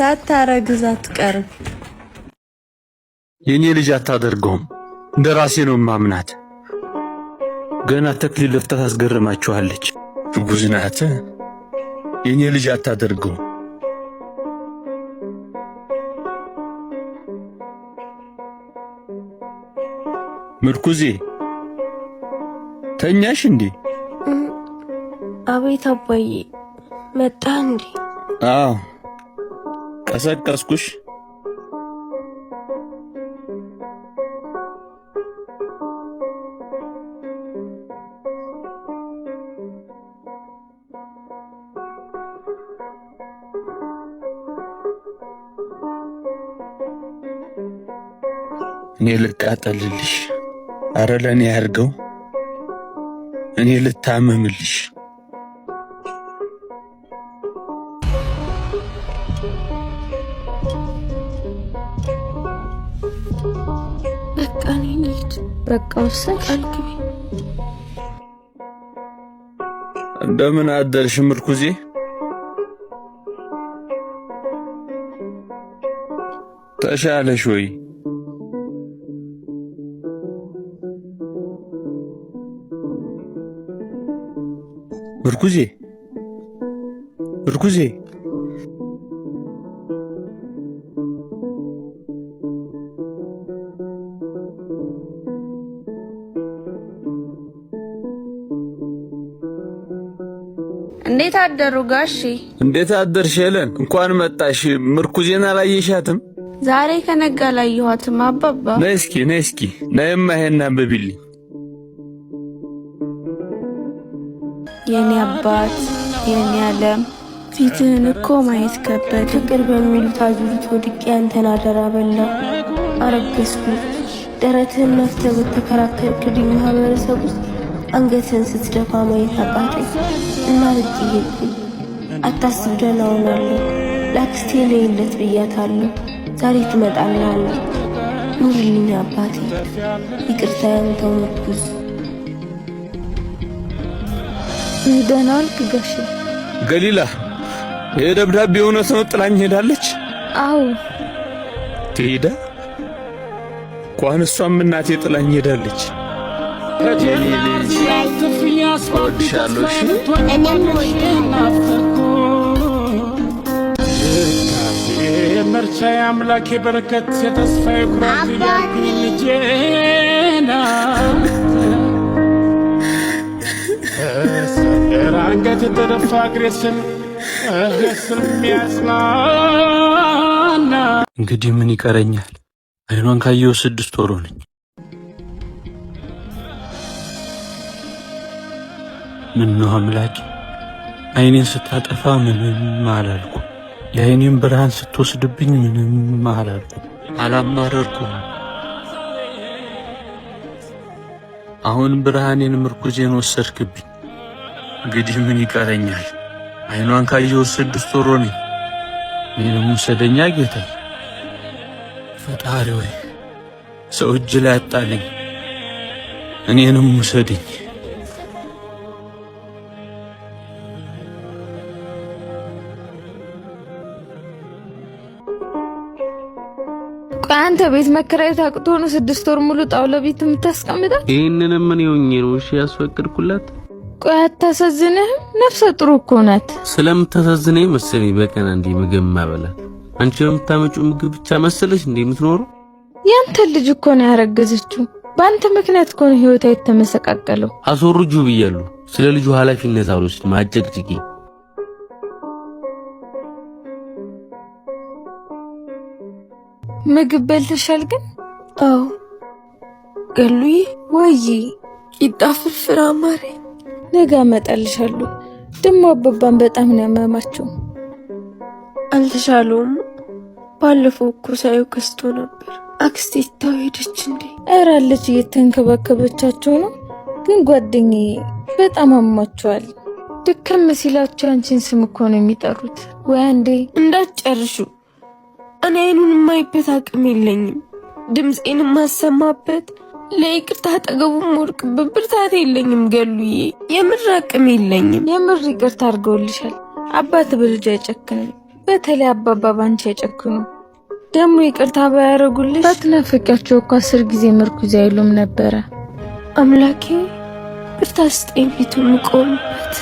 ሳታረግዝ አትቀርም። የኔ ልጅ አታደርገውም። እንደራሴ ነው ማምናት። ገና ተክሊል ለፍታ ታስገርማችኋለች። እርጉዝ ናት። የኔ ልጅ አታደርገውም። ምርኩዜ ተኛሽ እንዴ? አቤት አባዬ መጣ እንዴ? አዎ ቀሰቀስኩሽ። እኔ ልቃጠልልሽ። አረ ለኔ ያርገው። እኔ ልታመምልሽ። በቃ እኔ ልጅ በቃ ወሰንክ። እንደምን አደርሽ ምርኩዜ? ተሻለሽ ወይ? ምርኩዜ ምርኩዜ እንዴት አደሩ ጋሺ? እንዴት አደርሽ ሄለን? እንኳን መጣሽ። ምርኩዜን አላየሻትም? ዛሬ ከነጋ ላየኋትም አባባ። ነይ እስኪ ነይማ ይሄን አንብቢልኝ። የኔ አባት የኔ ዓለም ፊትህን እኮ ማየት ከበደ። ፍቅር በሚሉት አዙሪት ወድቄ አንተን አደራ በላው። አረገዝኩ። ደረትህን ነፍተህ በተከራከርክልኝ ማህበረሰብ ውስጥ አንገትህን ስትደፋ ማየት አቃተኝ እና ልጥየቅኝ። አታስብ ደህና ሆናለሁ። ላክስቴ ለይለት ብያታለሁ። ዛሬ ትመጣልሃለች። ኑርልኝ አባቴ። ይቅርታ ያንተው ምርኩዝ። ደህና ዋልክ ጋሼ? ገሊላ የደብዳቤ እውነት ነው? ጥላኝ ሄዳለች? አዎ ትሄዳ። እንኳን እሷም እናቴ ጥላኝ ሄዳለች። መርቻ አምላኬ በረከት የተስፋዬ ኩራት ያልኩኝ ልጄና አንገት ተደፋ እግሬስን የሚያጽናና። እንግዲህ ምን ይቀረኛል? አይኗን ካየው 6 ወር ሆነኝ። ምነው አምላኬ አይኔን ስታጠፋ ምንም አላልኩ። የአይኔን ብርሃን ስትወስድብኝ ምንም አላልኩ። አላማረርኩም። አሁን ብርሃኔን ምርኩዜን ወሰድክብኝ። እንግዲህ ምን ይቀረኛል? አይኗን ካየው 6 ወር ሆነኝ። እኔንም ውሰደኛ ጌታ። ፈጣሪ ሆይ ሰው እጅ ላይ አጣለኝ። እኔንም ውሰደኝ። አንተ ቤት መከራየት አቅቶ ነው 6 ወር ሙሉ ጣውላ ቤት የምታስቀምጣት? ይሄንንም ምን ይሁን ነው እሺ ያስፈቅድኩላት? ቆይ አታሳዝንህም? ነፍሰ ጥሩ እኮ ናት። ስለምታሳዝነኝ መሰለኝ በቀን አንዴ ምግብ ማበላት። አንቺ የምታመጪው ምግብ ብቻ መሰለሽ እንዴ የምትኖረው? ያንተ ልጅ እኮ ነው ያረገዘችው። በአንተ ምክንያት እኮ ነው ህይወቷ የተመሰቃቀለው። አስወርጁ ብያለሁ። ስለ ልጁ ኃላፊነት አልወስድም። አጨቅጭቂ። ምግብ በልተሻል ግን? አዎ። ገሉዬ ወይ ቂጣ ፍርፍር አማረኝ። ነገ አመጣልሻለሁ። ደሞ አባባን በጣም ነው ያመማቸው። አልተሻለውም። ባለፈው እኮ ሳይው ከስቶ ነበር። አክስቴ ታው ሄደች እንዴ? ኧረ አለች እየተንከባከበቻቸው ነው። ግን ጓደኛዬ በጣም አሟቸዋል። ድክም ሲላቸው አንቺን ስም እኮ ነው የሚጠሩት። ወይ አንዴ እንዳትጨርሹ። እኔ አይኑን የማይበት አቅም የለኝም። ድምጼን የማሰማበት ለይቅርታ አጠገቡም ወርቅበት ብርታት የለኝም። ገሉዬ የምር አቅም የለኝም። የምር ይቅርታ አድርገውልሻል። አባት በልጅ አይጨክንም። በተለይ አባባ ባንቺ አይጨክኑ። ደግሞ ይቅርታ ባያረጉልሽ ባትናፍቂያቸው እኮ 10 ጊዜ ምርኩዝ አይሉም ነበረ። አምላኬ ብርታት ስጠኝ ፊቱን ቆምበት።